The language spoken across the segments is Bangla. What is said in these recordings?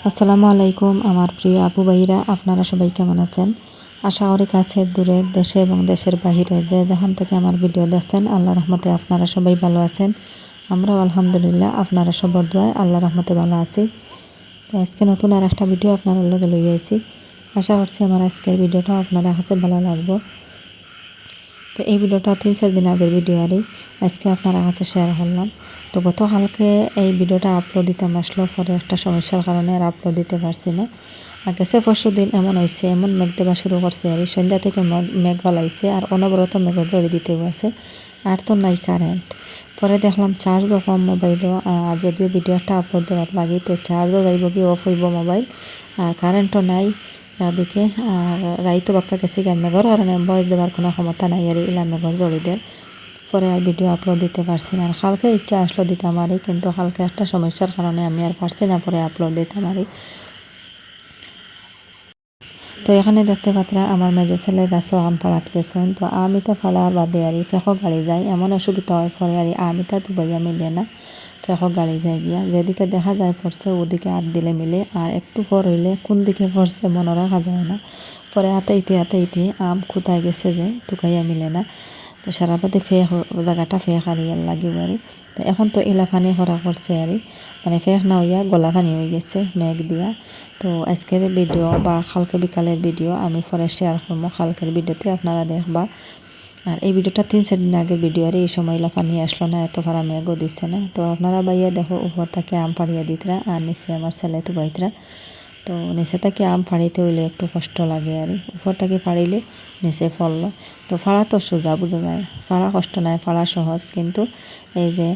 আসসালামু আলাইকুম আমার প্রিয় আপু ভাইরা, আপনারা সবাই কেমন আছেন? আশা করি কাছের দূরের দেশে এবং দেশের বাহিরে যে যেখান থেকে আমার ভিডিও দেখছেন আল্লাহ রহমতে আপনারা সবাই ভালো আছেন। আমরাও আলহামদুলিল্লাহ আপনারা সবার দোয়ায় আল্লাহ রহমতে ভালো আছি। তো আজকে নতুন আর একটা ভিডিও আপনারা লগে লই আইছি। আশা করছি আমার আজকের ভিডিওটা আপনারা কাছে ভালো লাগবে। তো এই ভিডিওটা 3-4 দিন আগের ভিডিও আরই আজকে আপনারা কাছে শেয়ার করলাম। তো গতকালকে এই ভিডিওটা আপলোড দিতে আসলো, পরে একটা সমস্যার কারণে আর আপলোড দিতে পারছি না। আর গেছে পরশু দিন এমন হয়েছে, এমন মেঘ দেওয়া শুরু করছে আর সন্ধ্যা থেকে মেঘ বালাইছে আর অনবরত মেঘের জড়ি দিতে আছে আর তো নাই কারেন্ট। পরে দেখলাম চার্জও কম মোবাইলও, আর যদিও ভিডিওটা আপলোড দেওয়ার লাগিতে চার্জও যাইব কি অফ হইব মোবাইল, আর কারেন্টও নাই এদিকে। আর রাইতো বাক্কা গেছি গান মেঘর কারণে বয়স দেওয়ার কোনো ক্ষমতা নাই আর ইলা মেঘর জড়িদের। পরে আর ভিডিও আপলোড দিতে পারছি না। আর কালকে ইচ্ছা আসলো দিতাম আরই, কিন্তু কালকে একটা সমস্যার কারণে আমি আর পারছি না পরে আপলোড দিতাম আরই। তো এখানে দেখতে পাত্রা আমার মেজো ছেলে গাছও আম ফাড়াত গেছেন। তো আমিতা ফাড়ার বাদে আর ফেঁকো গাড়ি যায়, এমন অসুবিধা হয় পরে আর আমিতা দুবাইয়া মিলে না, ফেঁকো গাড়ি যায় গিয়া যেদিকে দেখা যায় পড়ছে ওদিকে হাত দিলে মিলে, আর একটু পর হইলে কোন দিকে পড়ছে মনে রাখা যায় না। পরে হাতাইতে আম কোথায় গেছে যে টুকাইয়া মিলে না। তো সারা বাদে ফেঁক জায়গাটা ফেঁক আর ইয়ার লাগিব আরই। তো এখন তো এলা পানি করা করছে আরই, মানে ফেঁক না হইয়া গলা পানি হয়ে গেছে মেঘ দিয়া। তো আজকের ভিডিও বা কালকে বিকালের ভিডিও আমি পরে শেয়ার করবো, কালকের ভিডিওতে আপনারা দেখবা। আর এই ভিডিওটা 3-4 দিন আগের ভিডিও আর এই সময় পানি আসলো না, এত ফারা মেঘও দিচ্ছে না। তো আপনারা বাইয়া দেখো উপর থেকে আম পাড়িয়া দিতরা আর নিচে আমার ছেলে তো বাইতরা। তো নিচে থেকে আম ফাড়িতে হইলে একটু কষ্ট লাগে আর উপর থেকে ফাড়িলে নিচে ফললো। তো ফাড়া তো সোজা বোঝা যায়, ফাড়া কষ্ট নাই, ফাড়া সহজ, কিন্তু এই যে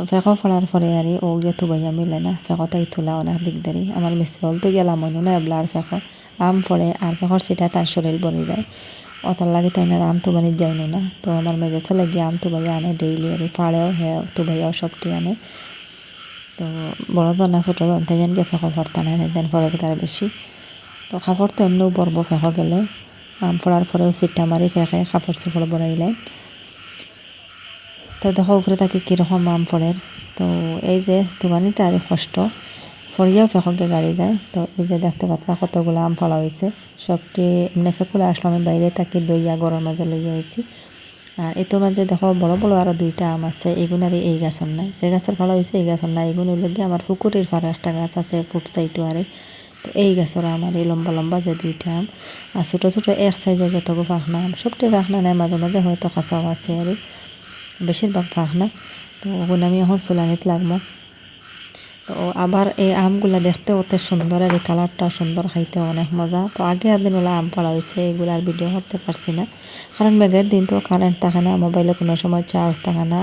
ফেঁকো ফোড়ার পরে আর ও গিয়ে তুবাইয়া মিলে না, ফেঁকোটাই তোলা অনেক দিকদারি। আমার মিসবল তো গেলাম মনে না এবলা আর ফেঁকো আম পড়ে আর ফেঁকর সেটা তার শরীর বনে যায়, ওতার লাগে তাই না আম তুবানি যাইনো না। তো আমার মেজো ছেলে গিয়ে আম তুবাইয়া আনে ডেইলি আর ফাড়েও হ্যাঁ তুবাইয়াও সবটি আনে। তো বড় জন না ছোটো জন তাই জানকে ফেঁকো ফরতা না তাই ফরজগার বেশি। তো কাপড় তো এমনিও বরব ফেঁকো গেলে, আম ফোড়ার পরেও সিটটা মারি ফেঁকে কাপড় চোপড় বড়াইলেন। তো দেখো উপরে তাকে কীরকম আম ফোড়ের। তো এই যে তুমানিটা আর কষ্ট ফরিয়াও ফেঁককে গাড়ি যায়। তো এই যে দেখতে পাত্রা কতগুলো আম ফলা হয়েছে, সবটি এমনি ফেঁকুলে আসলো, আমি বাইরে তাকে দইয়া গরম মাঝে লইয়া আইছি। আর এতোর মাঝে দেখো বড় বড় আরও 2টা আম আছে, এগুনারই এই গাছর নাই, যে গাছের ফলা হয়েছে এই গাছর নাই, এগুলো লগে আমার পুকুরের ফারে একটা গাছ আছে ফুট সাইটো আরে। তো এই গাছের আমার এই লম্বা লম্বা যে 2টা আম, আর ছোটো ছোটো এক সাইজের যতগু ফাঁকনা আম, সবটি ফাঁকনা নাই, মাঝে মাঝে হয়তো কাঁচাও আছে আর বেশিরভাগ ফাঁকনা। তো ওগুলো আমি এখন চুলানিত লাগবো। তো আবার এই আমগুলা দেখতে অত সুন্দর আর এই কালারটা সুন্দর, খাইতে অনেক মজা। তো আগে দিন ওলা আম পড়া হয়েছে, এগুলো আর ভিডিও করতে পারছি না কারণ মেঘের দিন তো কারেন্ট থাকে না, মোবাইলে কোনো সময় চার্জ থাকে না।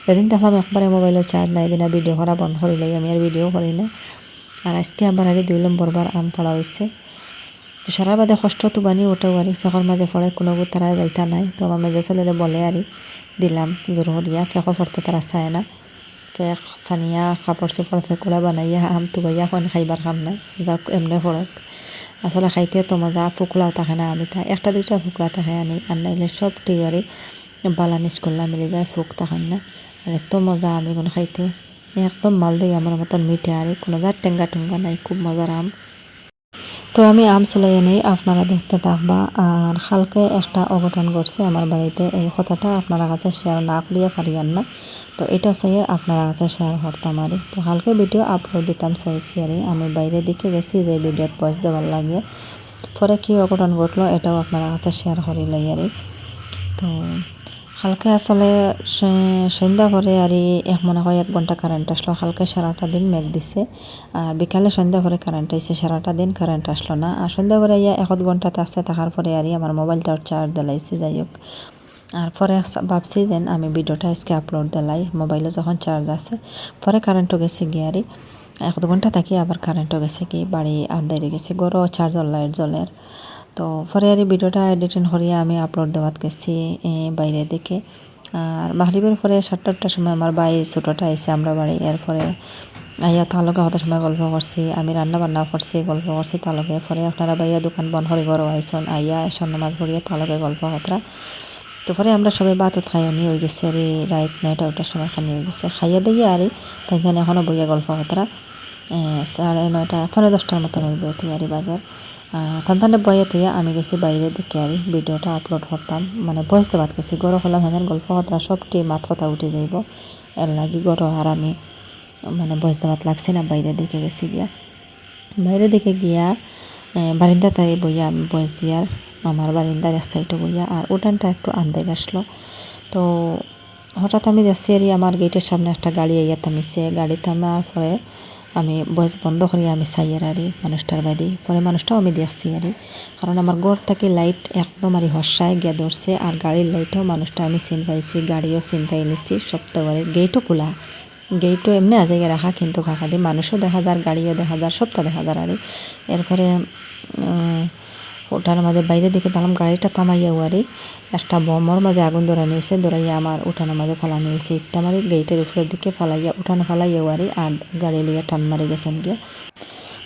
যেদিন দেখলাম একবারে মোবাইলে চার্জ নাই দিন ভিডিও করা বন্ধ করিলাই, আমি আর ভিডিও করি না। আর আজকে আবার আর 2 নম্বরবার আম পড়া হয়েছে। তো সারা বাদে কষ্ট তো বানি ওটাও আরি ফেঁকর মাঝে ফলে কোনো তারা যাইতা নাই। তো আমার মেজো ছেলেরে বলে আরি দিলাম জোর করিয়া, ফেঁকো ফরতে তারা চায় না। ফেক সানিয়া কাপড় চোপড় ফেকুড়া বানাইয়া আম তুবাইয়া এখন খাইবার খাম নাই, যাক এমনি ফরক আসলে খাইতে তো মজা। ফুকলাও থাকে না, আমি তা 1-2টা ফুকলা থাকে আনি, আর নাইলে সব টিগারে বালানিস করলাম মিলে যায়, ফুক থাকেন না। আর এত মজা আমি কোনো খাইতে, একদম মালদাই আমার মতন মিঠে আর কোনো যার টেঙ্গা টুঙ্গা নাই, খুব মজার আম। তো আমি আম চলাই নেই, আপনারা দেখতে থাকবা। আর কালকে একটা অঘটন ঘটছে আমার বাড়িতে, এই কথাটা আপনারা কাছে শেয়ার না করিয়া পারিয়ান না। তো এটাও চাই আপনারা কাছে শেয়ার করতাম আরই। তো কালকে ভিডিও আপলোড দিতাম চাইছি আরই, আমি বাইরে দিকে গেছি যে ভিডিওত পয়স দেওয়ার লাগে। পরে কী অঘটন ঘটলো এটাও আপনারা কাছে শেয়ার করিলাই আরই। তো কালকে আসলে সন্ধ্যা পরে আর মনে হয় 1 ঘন্টা কারেন্ট আসলো, কালকে সারাটা দিন মেঘ দিছে। আর বিকালে সন্ধ্যা পরে কারেন্ট আইছে, সারাটা দিন কারেন্ট আসলো না। আর সন্ধ্যা পরে 1 ঘন্টাতে আসতে থাকার পরে আর আমার মোবাইলটাও চার্জ দিলাইছি, যাই হোক। আর পরে ভাবছি যে আমি ভিডিওটা আজকে আপলোড দিলাই মোবাইলে যখন চার্জ আছে। পরে কারেন্টও গেছে গিয়ে আর 1 ঘন্টা থাকি আবার কারেন্টও গেছে কি, বাড়ি আন্দাইরে গেছে, গরও চার্জর লাইট জ্বলের। তো পরে আর ভিডিওটা এডিটিং করিয়া আমি আপলোড দেওয়াত গেছি বাইরে দিকে। আর মাগরিবের পরে 7টার সময় আমার ভাই ছোটোটা আইসে আমরা বাড়ি, এরপরে আইয়া তালকে হতার সময় গল্প করছি, আমি রান্না বান্না করছি গল্প করছি তালকে। পরে আপনারা বাইয়া দোকান বন্ধ করে ঘরও আইসন, আইয়া স্বর্ণ মাছ ভরিয়া তালকে গল্প হতরা। তো পরে আমরা সবাই বাতত খাইয়া নিয়ে হয়ে গেছে আর রাত 9টা 10টার সময় খানি হয়ে গেছে, খাইয়া দিয়ে আর তাই এখনও বইয়া গল্প হতরা। 9:30 10:30 মতন হইব তুয়ারি বাজার। সন্তানে বয়ে তুইয়া আমি গেছি বাইরে দেখে আরি ভিডিওটা আপলোড করতাম, মানে ভয়েস দেওয়াত গেছি। গরো হলাম হেন গল্প কথা সবটি মাত কথা উঠে যাইব, এর লাগি গরো আর আমি মানে ভয়েস দেওয়াত লাগছে না, বাইরে দেখে গেছি গিয়া। বাইরে দেখে গিয়া বারিন্দা তাই বইয়া আমি ভয়েস দিয়ার আমার বারিন্দার এক সাইডে বইয়া, আর উঠানটা একটু আন্দাজ আসলো। তো হঠাৎ আমি দেখছি আর আমার গেটের সামনে একটা গাড়ি আইয়া থামিছে। গাড়ি থামার পরে আমি ভয়েস বন্ধ করি আমি চাইয়ার আরি মানুষটার বাদি। পরে মানুষটাও আমি দেখছি আরি, কারণ আমার ঘর থেকে লাইট একদম আরি হর্ষায় গিয়া ধরছে, আর গাড়ির লাইটেও মানুষটা আমি চিন পাইছি, গাড়িও চিন পাই নিচ্ছি সপ্তাহে। গেটও খোলা, গেটও এমনি আজাইয়া রাখা, কিন্তু কাকা দিয়ে মানুষও দেখা যার, গাড়িও দেখা যার, সপ্তাহ দেখা যার আরি। এরপরে উঠানের মাঝে বাইরে দিকে দাঁড়াম, গাড়িটা থামাইয়া ওয়ারি একটা বমর মাঝে আগুন ধরানি হয়েছে, ধরাইয়া আমার উঠানের মাঝে ফালানি হয়েছে। ইটটা মারি গেটের উপরের দিকে ফালাইয়া উঠানে ফালাইয়া ওয়ারি, আর গাড়ি লইয়া টান মারি গেছেন গিয়া।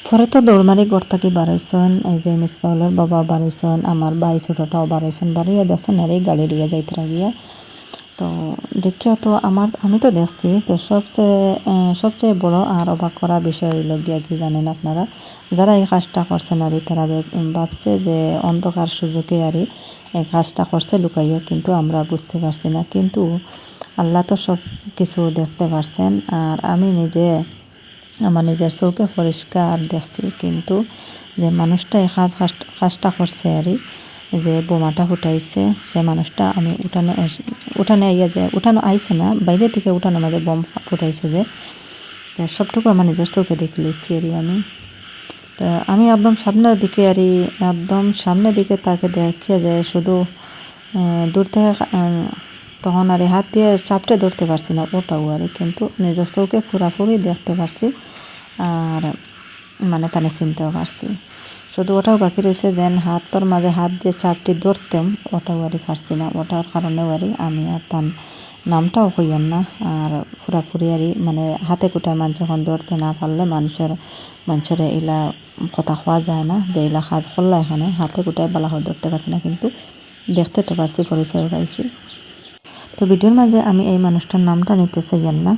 পরে তো দৌড় মারি ঘর থাকি বার হইছেন, এই যে মিসবাউলের বাবা বার হইছেন, আমার ভাই ছোটটাও বার হইছেন, বাড়িয়া দেখছেন আর এই গাড়ি লইয়া যাইতে গিয়া। তো দেখিও তো আমি তো দেখছি। তো সবচেয়ে বড় আর অবাক করা বিষয় হইল গিয়া কি জানেন আপনারা, যারা এই কাজটা করছেন আর তারা ভাবছে যে অন্ধকার সুযোগে আর এই কাজটা করছে লুকাইয়া, কিন্তু আমরা বুঝতে পারছি না। কিন্তু আল্লাহ তো সব কিছু দেখতে পারছেন, আর আমি নিজে আমার নিজের চৌকে পরিষ্কার দেখছি। কিন্তু যে মানুষটা এই কাজটা করছে আর যে বোমাটা ফুটাইছে, সে মানুষটা আমি উঠানে আইয়া যে উঠানো আইছে না, বাইরে থেকে উঠানোর মাঝে বোম ফুটাইছে যে, সবটুকু আমার নিজের চোখে দেখে লিখছি আর আমি। তো আমি একদম সামনের দিকে আর একদম সামনের দিকে তাকে দেখিয়া যায় শুধু দূর থেকে, তখন আর হাত দিয়ে চাপটে ধরতে পারছি না ওটাও আর, কিন্তু নিজের চোখে পুরাপুরি দেখতে পারছি, আর মানে তানে চিনতেও পারছি। শুধু ওটাও বাকি রয়েছে, যেন হাতর মাঝে হাত দিয়ে চাপটি ধরতাম, ওটাও আরি পারছি না। ওটার কারণে আরি আমি আর তার নামটাও কইয়ান না, আর পুরাপুরি আরি মানে হাতে কুটায় মানুষ যখন ধরতে না পারলে মানুষের এলা কথা খাওয়া যায় না, যে এলা কাজ করলা এখানে হাতে কুটায় বালা করে ধরতে পারছি না, কিন্তু দেখতে তো পারছি, পরিচয় পাইছি। তো ভিডিওর মাঝে আমি এই মানুষটার নামটা নিতে চাইয়ান না,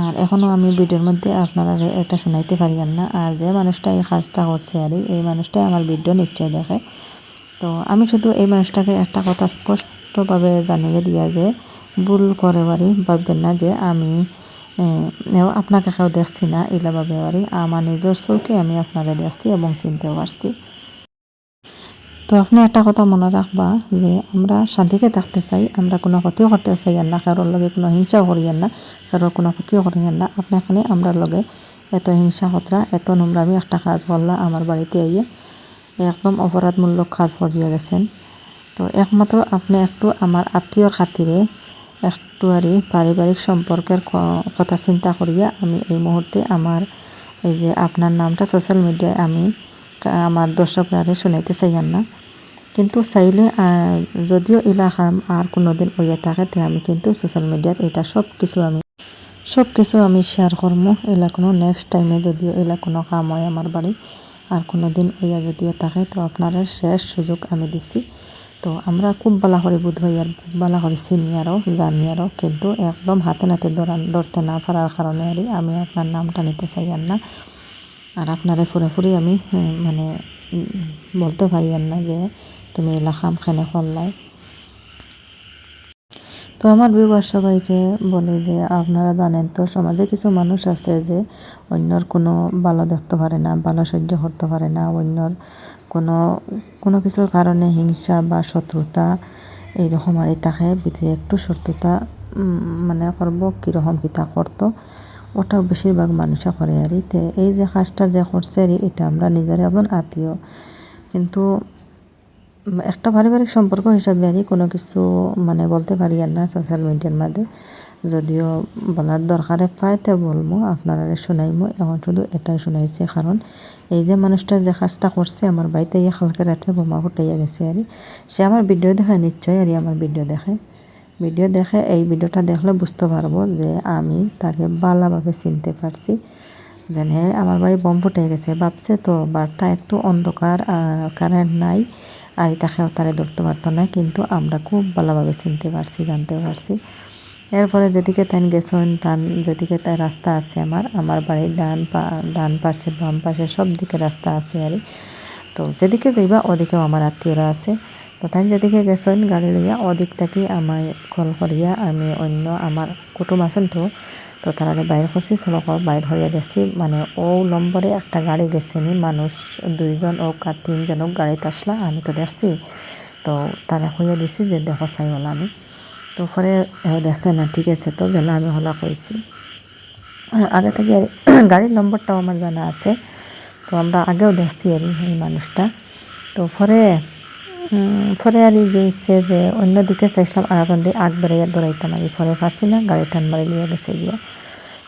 আর এখনও আমি ভিডিওর মধ্যে আপনারা এটা শোনাইতে পারিয়ান না। আর যে মানুষটা এই কাজটা করছে আর এই মানুষটাই আমার ভিডিও নিশ্চয় দেখে। তো আমি শুধু এই মানুষটাকে একটা কথা স্পষ্টভাবে জানিয়ে দিয়া যে ভুল করে বাড়ি ভাববেন না যে আমি আপনাকে কেউ দেখছি না, এলা ভাবে বাড়ি আমার নিজের চোখে আমি আপনারা দেখছি এবং চিনতেও পারছি। তো আপনি একটা কথা মনে রাখবা যে আমরা শান্তিতে থাকতে চাই, আমরা কোনো ক্ষতিও করতে চাই না, কারোর লগে কোনো হিংসাও করিয়েন না, কারোর কোনো ক্ষতিও করিয়েন না। আপনি এখানে আমরা লগে এত হিংসা খতরা এত নোংরামি একটা কাজ করলা আমার বাড়িতে আইয়ে একদম অপরাধমূলক কাজ করিয়া গেছেন। তো একমাত্র আপনি একটু আমার আত্মীয়র খাতিরে একটু আরই পারিবারিক সম্পর্কের কথা চিন্তা করিয়া আমি এই মুহূর্তে আমার এই যে আপনার নামটা সোশ্যাল মিডিয়ায় আমি আমার দর্শকরা শোনাইতে চাইয়ান না, কিন্তু চাইলে যদিও এলাকা আর কোনো দিন হইয়া থাকে তে আমি কিন্তু সোশ্যাল মিডিয়াত এটা সব কিছু আমি শেয়ার করবো। এলা কোনো নেক্সট টাইমে যদিও এলা কোনো কাম হয় আমার বাড়ি আর কোনো দিন হইয়া যদিও থাকে, তো আপনারা শেষ সুযোগ আমি দিচ্ছি। তো আমরা খুব বালা করে বুধ ভাই আর বালা করে চিনি আরও জানি আরও, কিন্তু একদম হাতে নাতে ধরতে না পারার কারণে আর আমি আপনার নামটা নিতে চাই আর না, আর আপনারা পুরোপুরি আমি মানে বলতে পারি আর না যে তুমি এলাকাম খানে করলাই। তো আমার বিবাহ সবাইকে বলে যে আপনারা জানেন তো সমাজে কিছু মানুষ আছে যে অন্যর কোনো ভালো দেখতে পারে না, ভালো সহ্য করতে পারে না, অন্যর কোনো কিছুর কারণে হিংসা বা শত্রুতা এইরকম আর তাকে ভিতরে একটু শত্রুতা মানে করবো কীরকম কিতা করতো, ওটাও বেশিরভাগ মানুষে করে আর এই যে কাজটা যে করছে আর এটা আমরা নিজের একজন আত্মীয়, কিন্তু একটা পারিবারিক সম্পর্ক হিসাবে আর কোনো কিছু মানে বলতে পারি আর না সোশ্যাল মিডিয়ার মধ্যে, যদিও বলার দরকারে পাইতে বলবো আপনারা শোনাইমো। এখন শুধু এটাই শোনাইছে কারণ এই যে মানুষটা যে কাজটা করছে আমার বাড়িতে গিয়ে কালকে রাত্রে বোমা ফুটাইয়া গেছে আর সে আমার ভিডিও দেখে নিশ্চয় আর আমার ভিডিও দেখে এই ভিডিওটা দেখলে বুঝতে পারবো যে আমি তাকে ভালোভাবে চিনতে পারছি, যেন হ্যাঁ আমার বাড়ি বোম ফুটে গেছে ভাবছে। তো বারটা একটু অন্ধকার, কারেন্ট নাই, আর তাকেও তারে ধরতে পারতো না, কিন্তু আমরা খুব ভালোভাবে চিনতে পারছি, জানতে পারছি। এরপরে যেদিকে তাই গেছেন যেদিকে তাই রাস্তা আছে আমার বাড়ির ডান পাশে বাম পাশে সব দিকে রাস্তা আছে আর তো যেদিকে যাইবা ওদিকেও আমার আত্মীয়রা আছে। তো তাই যেদিকে গেছেন গাড়ি লইয়া ওদিক থেকে আমায় কল করিয়া আমি অন্য আমার কুটুম আছেন তো তারা বাইর করছি সড়ক বাইর হইয়া দেখছি মানে ও নম্বরে একটা গাড়ি গেছেনি মানুষ 2 জন ও 3 জন গাড়িতে আসলা আমি তো দেখছি। তো তারা হইয়া দিছি যে দেখো চাইওলা আমি তো পরে দেখছে না ঠিক আছে তো যেন আমি হলা কইছি আগে থেকে গাড়ির নম্বরটাও আমার জানা আছে। তো আমরা আগেও দেখছি আর এই মানুষটা। তো পরে আর হয়েছে যে অন্যদিকে চাইছিলাম আর আগ বেড়াইয়া দৌড়াইতাম আর পরে পারছি না গাড়ি টান মারি লিয়ে গেছে গিয়া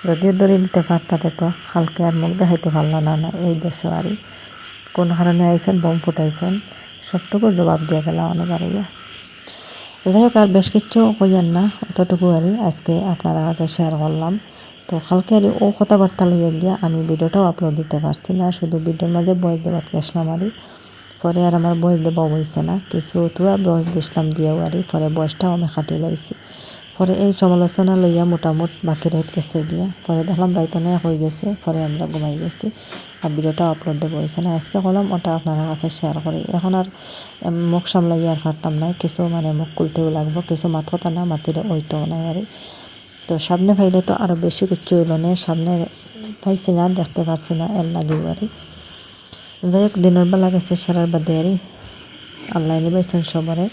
যদিও দৌড়ে নিতে পারতাতে তো হালকে আর মুখ দেখাইতে পারল না এই দেশ আর কোন কারণে আইসন বোম ফুটাইছেন সবটুকু জবাব দিয়ে গেলাম অনেকবার ইয়া। যাই হোক আর বেশ কিচ্ছু কইয়ার না অতটুকু আর আজকে আপনারা কাছে শেয়ার করলাম। তো কালকে আর ও কথাবার্তা লইয়া গিয়া আমি ভিডিওটাও আপলোড দিতে পারছি না, শুধু ভিডিওর মাঝে বয়স দেওয়াত গেছিলাম আর পরে আর আমার বয়স দেওয়া হয়েছে না, কিছু তুয়া বয়স দিছিলাম দিয়েও আর পরে বয়সটাও আমি খাটিয়ে লাইছি। পরে এই সমালোচনা লইয়া মোটামুট বাকি রাত গেছে গিয়া পরে দেখলাম রাইত অনেক হয়ে গেছে, পরে আমরা ঘুমাই গেছি আর ভিডিওটা আপলোড দেবো হয়েছে না। আজকে করলাম ওটা আপনার কাছে শেয়ার করি। এখন আর মুখ সামলাইয়া আর পারতাম না, কিছু মানে মুখ খুলতেও লাগবো, কিছু মাত কথা না মাতিলে ওইটাও নাই আর তো সামনে পাইলে তো আরও বেশি কিছু হইল না, সামনে পাইছি না দেখতে পারছি না এর লাগেও আর যাই হোক দিনের বেলা গেছে সেরার বাদে আর আল্লাহ নিবাইছেন সবারে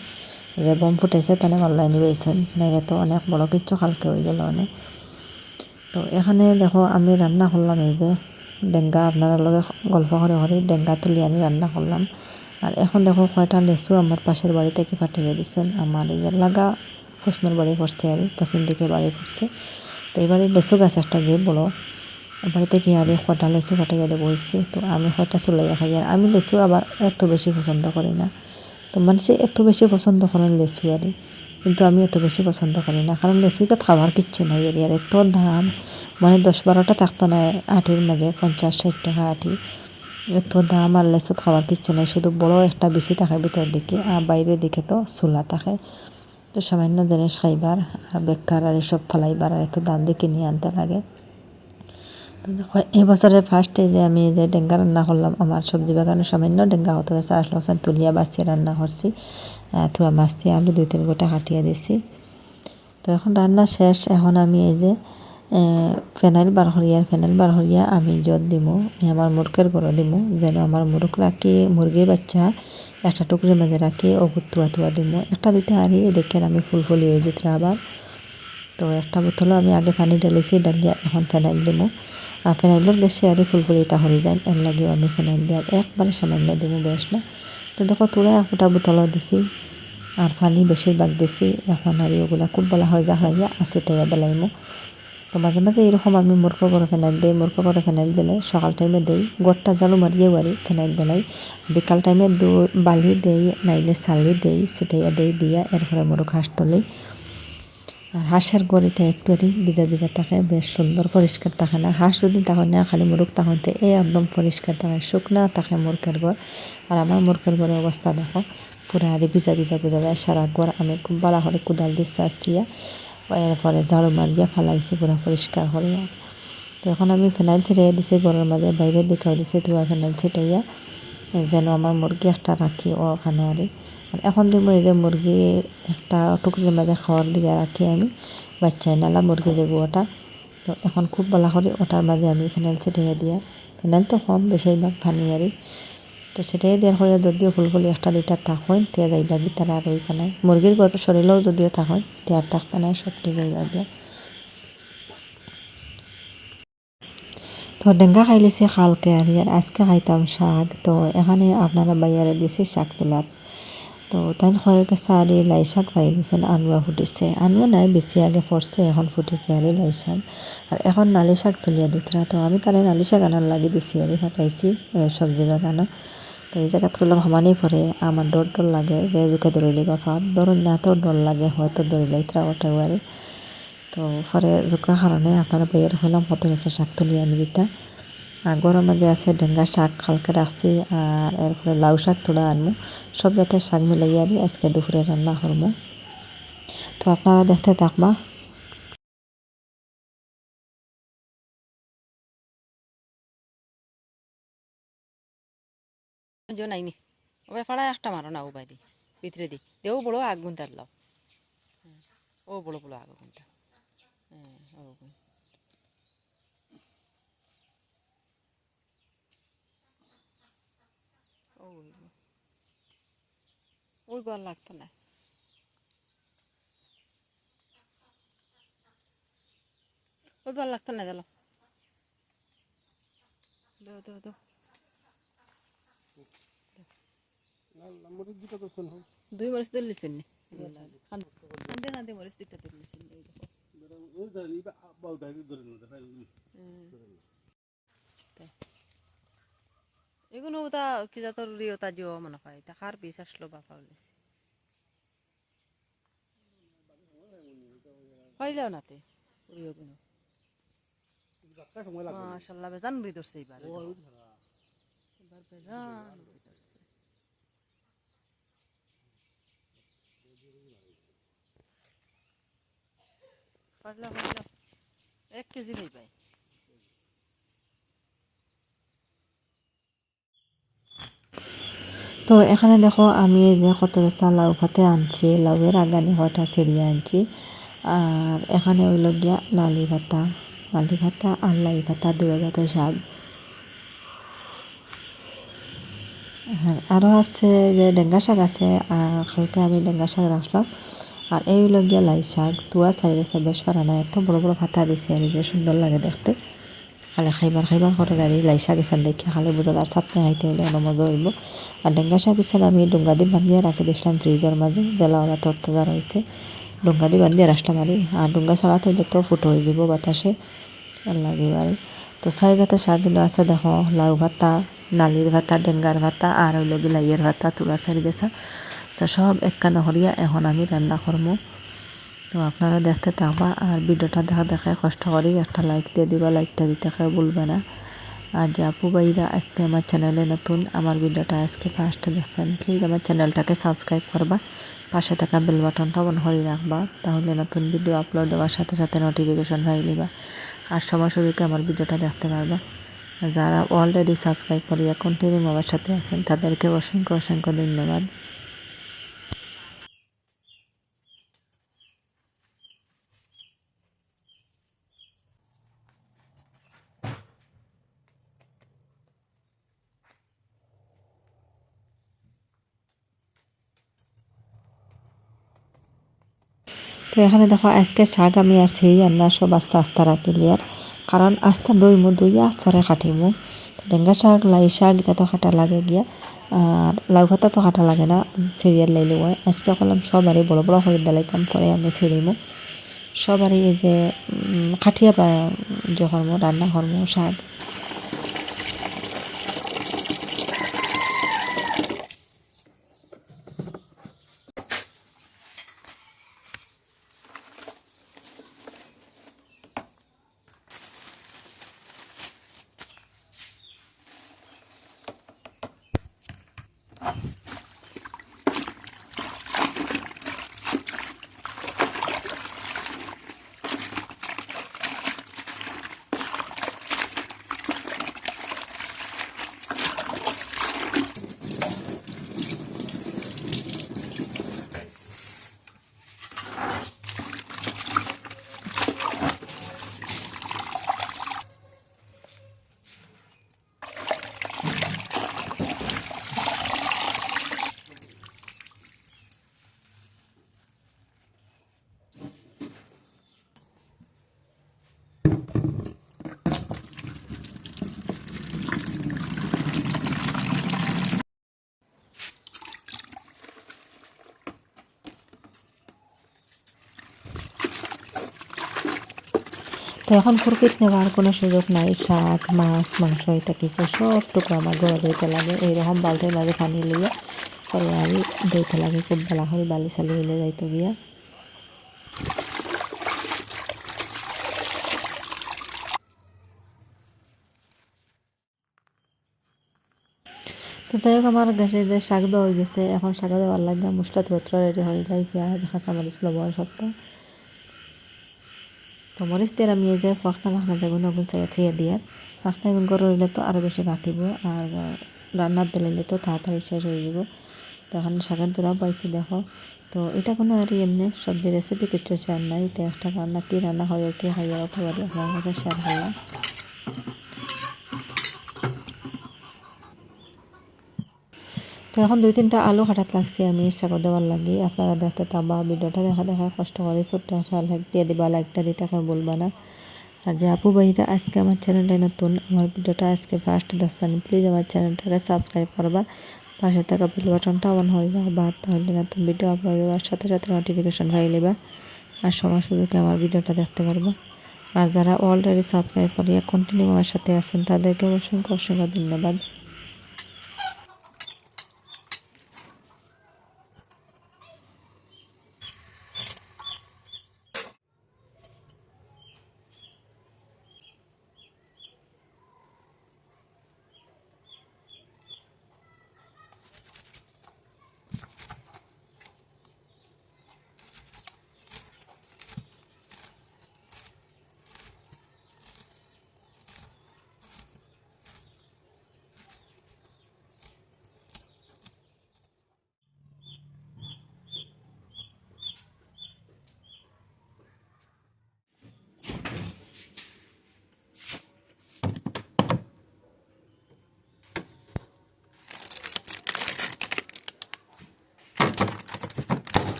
যে বোম ফুটাইছে তানে আল্লাহ নিবাইছেন, নাইলে তো অনেক বড় কিচ্ছু কালকে হয়ে গেল অনেক। তো এখানে দেখো আমি রান্না করলাম এই যে ডেঙ্গা, আপনারা লগে গল্প করে করে ডেঙ্গা তুলি আনি রান্না করলাম। আর এখন দেখো কয়টা লেসু আমার পাশের বাড়ি থেকে পাঠিয়ে দিচ্ছেন, আমার এই যে লাগা পশ্চিমের বাড়ি পড়ছে আর পশ্চিম দিকে বাড়ি পড়ছে। তো এবারে লেসু গাছ একটা যে বড় বাড়িতে কি আর কয়টা লেচু পাঠিয়ে দেবো হয়েছে। তো আমি কয়টা চুলাইয়া খাই আর আমি লেচু আবার এত বেশি পছন্দ করি না। তো মানুষে এত বেশি পছন্দ করেন লেচু আর কিন্তু আমি এত বেশি পছন্দ করি না, কারণ লেচুতে খাবার কিচ্ছু নাই আর এত দাম, মানে 10-12টা থাকতো না আটির মাঝে 50-60 টাকা আটি, এত দাম আর লেচুত খাবার কিচ্ছু নাই, শুধু বড় একটা বেশি থাকে ভিতর দিকে আর বাইরের দিকে তো চুলা থাকে। তো সামান্য জিনিস খাইবার আর বেকার আর এসব ফেলাইবার আর এত দাম দিয়ে কিনে আনতে লাগে। তো দেখো এবছরের ফার্স্টে যে আমি যে ডেঙ্গা রান্না করলাম, আমার সবজি বাগানে সামান্য ডেঙ্গা হতে গেছে, আসলো তুলিয়া বাচ্চা রান্না করছি, থুয়া মাছ দিয়ে আলু 2-3 গোটা কাটিয়ে দিছি। তো এখন রান্না শেষ, এখন আমি এই যে ফেনাইল বার হরিয়া আমি জল দিমু আমার মুরগের গড়ো দিমু, যেন আমার মুরগ রাখি মুরগির বাচ্চা একটা টুকরির মাঝে রাখি ও তুয়া দিমু, একটা দুইটা আরি দেখেন আমি ফুল হয়ে যেতে আবার। তো একটা বোতলও আমি আগে পানি ঢালিছি, ডালিয়া এখন ফেনাইল দিমু আর ফেনাইলের বেশি আর ফুলফুলিতা হয়ে যায়, এর লাগেও আমি ফেনাইল দিয়ে একবারে সামান্য দিমু, বেশ না। তো দেখো তোরা একটা বোতলও দিছি আর পানি বেশিরভাগ দিছি, এখন আর ওগুলা খুব বলা হয় যা হারাইয়া 80 টাকা দিলাইমু। তো মাঝে মাঝে এরকম আমি মুরগো করে ফেনাইল দিই, মুরগো করে ফেনাইল দিলে সকাল টাইমে দেই, গোটটা জালু মারিয়ে বাড়ি ফেনাইল দিলাই, বিকাল টাইমে বালি দেই নাইলে চালি দেই ছিটাইয়া দেই দিয়া এরপরে মুরগ হাঁস তুলি। আর হাঁসের গড়িতে একটু ভিজা ভিজা থাকে, বেশ সুন্দর পরিষ্কার থাকে না, হাঁস যদি তখন না খালি মুরগ তখন একদম পরিষ্কার থাকে, শুকনা থাকে মুরগের ঘর। আর আমার মুরগের ঘরের অবস্থা দেখো পুরা আর ভিজা ভিজা বোঝা যায় সারা ঘর, আমি খুব ভালো করে কোদাল দিচ্ছি আসছিয়া এরপরে ঝাড়ু মারিয়া ফেলাইছি পুরা পরিষ্কার করিয়া। তো এখন আমি ফেনাইল ছিটাইয়া দিছি ঘরের মাঝে, বাইরের দিকেও দিছি ধোয়া ফেনাইল ছিটাইয়া, যেন আমার মুরগি একটা রাখি ওখানে আর এখন দিব এই যে মুরগি একটা টুকরির মাঝে খাওয়ার দিকে রাখি আমি বাচ্চাই নালা মুরগি যে গুয়াটা। তো এখন খুব বলা করি ওটার মাঝে আমি ফেনাইল ছিটাইয়া দিয়া, ফেনাইল তো কম বেশিরভাগ পানি আরি, তো সেটাই দেওয়ার হয় যদিও ফুলফুলি একটা দুইটা থাক হয় তে যাইবা গি তারা আর ওইটা নাই, মুরগির গত শরীরেও যদিও থাক হয় তে আর থাকতে নাই সবটি যাইবা গিয়া। তো ডেঙ্গা খাইলেছি কালকে আর আজকে খাইতাম শাক। তো এখানে আপনারা বাইরে দিছি শাক তোলাত, তো তাই হয়ে গেছে আর লাই শাক পাই গেছেন, আনুয়া ফুটিছে, আনুয়া নাই বেশি আগে পড়ছে এখন ফুটিছে আর লাই শাক, আর এখন নালি শাক তুলিয়া দিতরা। তো আমি তারে নালি শাক আনার লাগিয়ে দিছি আর ফাটাইছি সবজি বাগানো। তো এই জায়গা করলাম সমানেই পরে আমার ডর লাগে যে জুকে ধরিলি বা ফাঁদ ধরুন না, তো ডর লাগে হয়তো ধরিলাই তারা ওটাও আর তো পরে জোকার কারণে আপনারা বাইরে হইলাম কত গেছে শাক তুলিয়ে আনি দিতা। আর গরম মাঝে আছে ডেঙ্গা শাক কালকে রাখছি, আর এরপরে লাউ শাক তোলা আনবো, সব যাতে শাক মিলাইয়া আনি আজকে দুপুরে রান্না করবো। তো আপনারা দেখতে থাকবা। যে নাইনি ওবাই ফাড়ায় একটা মারো না ও বাইদি ভিতরে দি দেও বড় আগুন তার লাও ও বড় বড় আগুনটা ও ওই বল লাগতো না ওই বল লাগতো না দিল দাও দাও দাও দুই মরিচ দিল্লিছেন নি কান্দে কান্দে মরিচ দিকটা দিল্লিছেন এই দেখো এগুলো ওটা কি জাতর রিওতা জিও মনে হয় এটা কার পিস আসলো বাপা বলেছে পাইলেও নাতে রিওগুলো মাশাআল্লাহ বেজান বই ধরছে এবার এবার বেজান বই ধরছে পারলা পারলা 1 কেজি নেই পাই তো এখানে দেখো আমি এই যে কত বেচা লাউ ভাতে আনছি লাউয়ের আগানি হয়টা ছিঁড়িয়ে আনছি আর এখানে হইল গিয়া লালি ভাতা আর লাই ভাতা দুই জাতের শাক আরও আছে যে ডেঙ্গা শাক আছে কালকে আমি ডেঙ্গা শাক রাখলাম আর এই হইল গিয়া লাই শাক তুয়া চাই গেছে বেশ পারানা এত বড় বড় ভাতা দিছে আর যে সুন্দর লাগে দেখতে খালি খাইবার করে আর লাই শাক ইসান দেখে খালি বোঝা আর চাটনি খাইতে হইলে অন্য মজা হইব আর ডেঙ্গা শাক ইসান আমি ডুঙ্গা দিয়ে বান্ধিয়ে রাখি দিয়েছিলাম ফ্রিজের মাঝে জেলা ওরা তরতাজা রয়েছে ডুঙ্গা দিয়ে বান্ধিয়ে রাখলাম আর ডুঙ্গা ছাড়া হইলে তো ফুটো হয়ে যাব বাতাসে আর লাগবে আর তো চারি জাতের শাকগুলো আছে দেখো লাউ ভাতা নালির ভাতা ডেঙ্গার ভাতা আর হইল বিলাইয়ের ভাতা তুলা চারি গেছা তো সব একখানা করিয়া এখন আমি রান্না করবো তো আপনারা দেখতে থাকবা আর ভিডিওটা দেখে কষ্ট করি একটা লাইক দিয়ে দিবা লাইকটা দিতে কেউ ভুলবে না আর যে আপু ভাইরা আজকে আমার চ্যানেলে নতুন আমার ভিডিওটা আজকে ফার্স্টে দেখছেন প্লিজ আমার চ্যানেলটাকে সাবস্ক্রাইব করবা পাশে থাকা বেল বাটনটা অন করে রাখবা তাহলে নতুন ভিডিও আপলোড দেওয়ার সাথে সাথে নোটিফিকেশন হয়ে নিবা আর সময় সুযোগে আমার ভিডিওটা দেখতে পারবা আর যারা অলরেডি সাবস্ক্রাইব করিয়া কন্টিনিউ আমার সাথে আছেন তাদেরকে অসংখ্য অসংখ্য ধন্যবাদ তো এখানে দেখো আজকে শাক আমি আর ছিঁড়ি আন্না সব আস্তে আস্তে রাখি লিয়ার কারণ আস্তে দইমু দইয়া পরে কাটিমু ডেঙ্গা শাক লাই শাক এটা তো কাটা লাগে গিয়া আর লাউ ভাতা তো কাটা লাগে না ছিঁড়িয়ার লাইলে হয় আজকে করলাম সবারই বড় বড় করে দালাইতাম পরে আমি ছিঁড়িমু সবারই এই যে খাটিয়া পায় যখন রান্না করবো শাক তো এখন ফুরকিত নেওয়ার কোনো সুযোগ নাই শাক মাছ মাংস এটা কিছু সবটুকু আমার গড়ে দিতে লাগে এইরকম বালতির মাঝে পানি লিয়ে পরে আমি দিতে লাগে খুব ভালো করে বালি চালি হইলে যাইতো গিয়া তো যাই হোক আমার গ্যাসে যে শাক দেওয়া হয়ে গেছে এখন শাক দেওয়ার লাগে মশলা পত্র রেডি হয়ে যায় পেঁয়াজ কাঁচামরিচ লবণ সবটা তো মরিচ দিয়ে আমি এই যে ফাঁকনা মাখনা যেগুলো ওগুলো চাইয়া দিয়ে ফাঁকনা এগুলো করে রইলে তো আরও বেশি পাকিব আর রান্নার দিলে তো তাড়াতাড়ি শেষ হয়ে যাব। তো এখন শাকের দোড়া পাইছি দেখো। তো এটা কোনো আর এমনি সবজি রেসিপি কিছু শেয়ার নাই, তো একটা রান্না কী রান্না হয় কি হয় একেবারে আপনার কাছে শেয়ার করলাম। তো এখন 2-3টা আলু কাটাত লাগছে আমি শাক দেওয়ার লাগি। আপনারা দেখতে থাকবা, ভিডিওটা দেখা কষ্ট করে ছোট্ট একটা লাইক দিয়ে দিবা, লাইকটা দিতে বলবা না। আর যে আপু ভাইরা আজকে আমার চ্যানেলটা নতুন, আমার ভিডিওটা আজকে ফার্স্ট দেখছেন, প্লিজ আমার চ্যানেলটাকে সাবস্ক্রাইব করবা, পাশে থাকা বেল বাটনটা অন হয়ে যাবা, তাহলে নতুন ভিডিও আপলোড দেওয়ার সাথে সাথে নোটিফিকেশন পাই নেবা আর সময় সুযোগে আমার ভিডিওটা দেখতে পারবা। আর যারা অলরেডি সাবস্ক্রাইব করিয়া কন্টিনিউ আমার সাথে আছেন তাদেরকে অসংখ্য অসংখ্য ধন্যবাদ।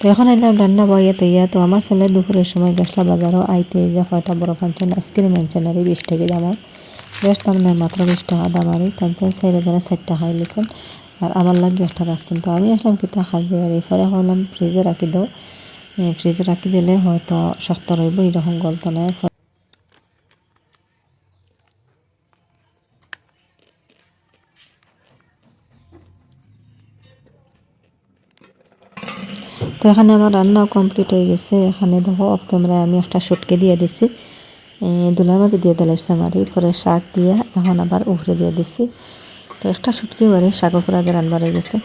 তো এখন এলাম রান্না বইয়া তৈয়া। তো আমার ছেলে দুপুরের সময় গেছলা বাজারও আইতে যে কয়টা বড় ফাংশন আইসক্রিম আনছেন আর 20 টাকা দামও, বেশ দাম নেয় মাত্র 20 টাকা দাম। আর তাই সাইডে যারা 60 টাকা খাইলেছেন আর আমার লাগে একটা রাখছেন। তো আমি আসলাম কিতা খাইতে আর এরপরে ভাবলাম ফ্রিজে রাখি দাও, ফ্রিজে রাখি দিলে হয়তো শক্ত রইব, এরকম গলত নয়। তো এখানে আমার রান্নাও কমপ্লিট হয়ে গেছে। এখানে দেখো অফ ক্যামেরায় আমি একটা শুটকি দিয়ে দিছি, দুলার মাঝে দিয়ে দিলাম আর পরে শাক দিয়ে এখন আবার উফরে দিয়ে দিছি। তো একটা শুটকি বাড়ি শাক উপরে আগে রান্না হয়ে গেছে।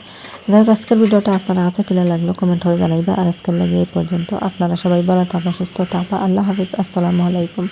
যাই হোক আজকের ভিডিওটা আপনারা কাছে কিনা লাগলো কমেন্ট করে জানাইবা। আর আজকের লাগে এই পর্যন্ত। আপনারা সবাই ভালো থাকবা, সুস্থ থাকবা। আল্লাহ হাফিজ, আসসালামু আলাইকুম।